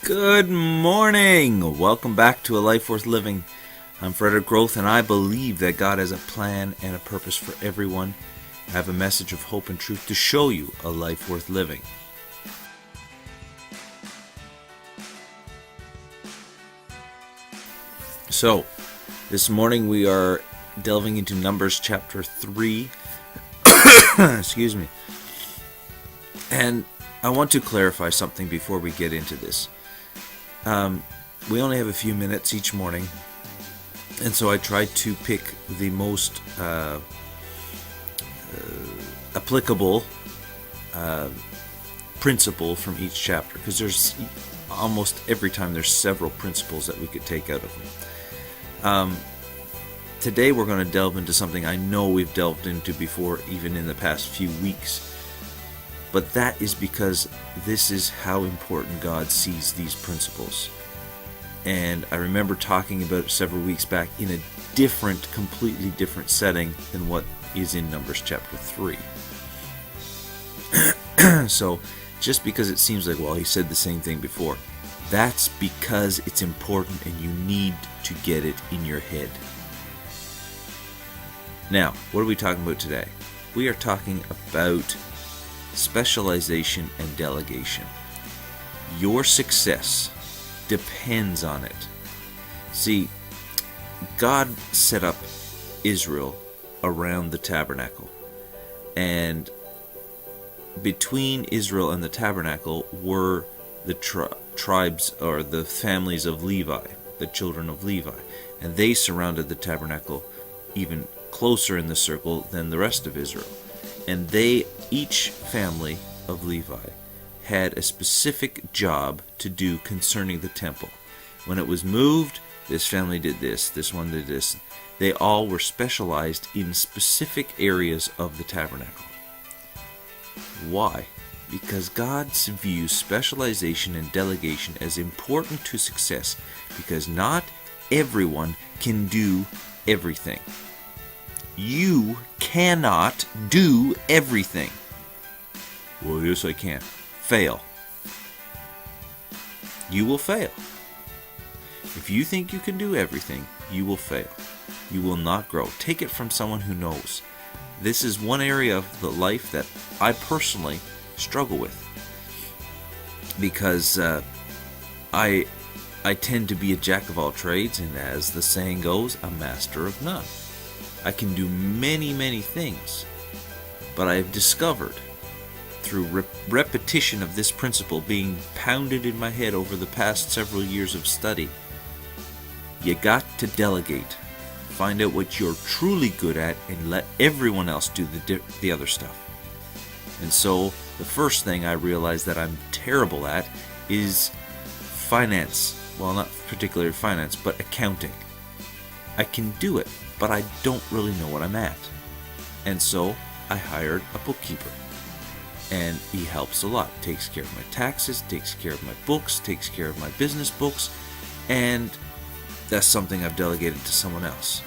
Good morning! Welcome back to A Life Worth Living. I'm Frederick Groth, and I believe that God has a plan and a purpose for everyone. I have a message of hope and truth to show you a life worth living. So, this morning we are delving into Numbers chapter 3. Excuse me. And I want to clarify something before we get into this. We only have a few minutes each morning, and so I tried to pick the most applicable principle from each chapter, because there's almost every time there's several principles that we could take out of them. Today we're going to delve into something I know we've delved into before, even in the past few weeks, but that is because this is how important God sees these principles. And I remember talking about it several weeks back in a completely different setting than what is in Numbers chapter 3. So, just because it seems like, well, he said the same thing before, that's because it's important and you need to get it in your head. Now, what are we talking about today? We are talking about specialization and delegation. Your success depends on it. See, God set up Israel around the tabernacle, and between Israel and the tabernacle were the tribes, or the families of Levi, the children of Levi, and they surrounded the tabernacle even closer in the circle than the rest of Israel. And each family of Levi had a specific job to do concerning the temple. When it was moved, this family did this, this one did this. They all were specialized in specific areas of the tabernacle. Why? Because God views specialization and delegation as important to success, because not everyone can do everything. You cannot do everything. Well, yes, I can. Fail. You will fail. If you think you can do everything, you will fail. You will not grow. Take it from someone who knows. This is one area of the life that I personally struggle with, because I tend to be a jack of all trades, and as the saying goes, a master of none. I can do many, many things, but I have discovered through repetition of this principle being pounded in my head over the past several years of study, you got to delegate. Find out what you're truly good at and let everyone else do the other stuff. And so the first thing I realized that I'm terrible at is finance. Well, not particularly finance, but accounting. I can do it, but I don't really know what I'm at. And so I hired a bookkeeper. And he helps a lot. Takes care of my taxes, takes care of my books, takes care of my business books, and that's something I've delegated to someone else.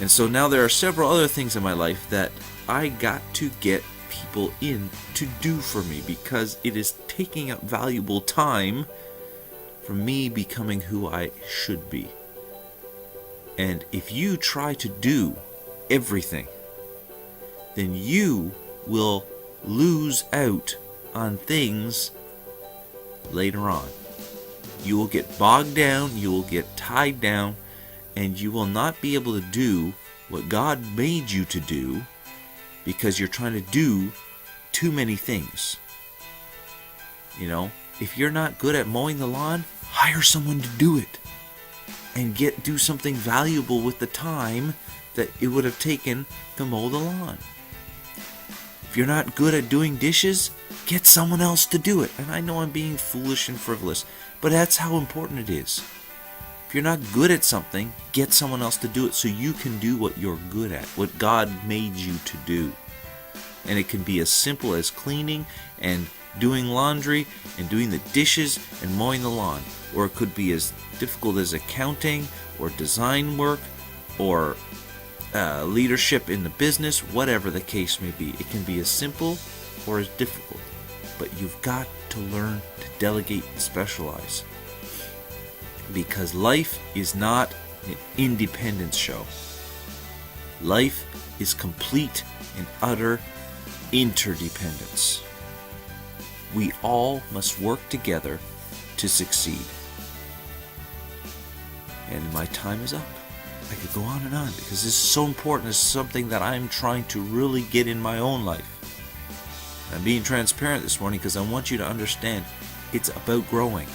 And so now there are several other things in my life that I got to get people in to do for me, because it is taking up valuable time for me becoming who I should be. And if you try to do everything, then you will lose out on things later on. You will get bogged down, you will get tied down, and you will not be able to do what God made you to do, because you're trying to do too many things. You know, if you're not good at mowing the lawn, hire someone to do it, and do something valuable with the time that it would have taken to mow the lawn. If you're not good at doing dishes, get someone else to do it. And I know I'm being foolish and frivolous, but that's how important it is. If you're not good at something, get someone else to do it so you can do what you're good at, what God made you to do. And it can be as simple as cleaning and doing laundry and doing the dishes and mowing the lawn. Or it could be as difficult as accounting or design work or leadership in the business, whatever the case may be. It can be as simple or as difficult, but you've got to learn to delegate and specialize. Because life is not an independence show. Life is complete and utter interdependence. We all must work together to succeed. And my time is up. I could go on and on because this is so important. It's something that I'm trying to really get in my own life. I'm being transparent this morning because I want you to understand it's about growing.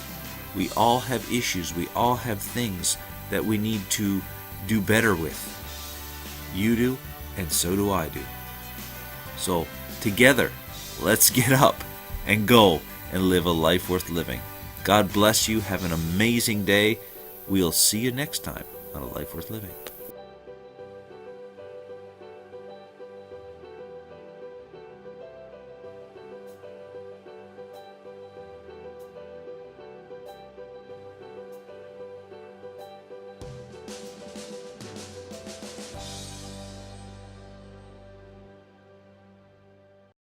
We all have issues. We all have things that we need to do better with. You do, and so do I do. So, together, let's get up and go and live a life worth living. God bless you. Have an amazing day. We'll see you next time on A Life Worth Living.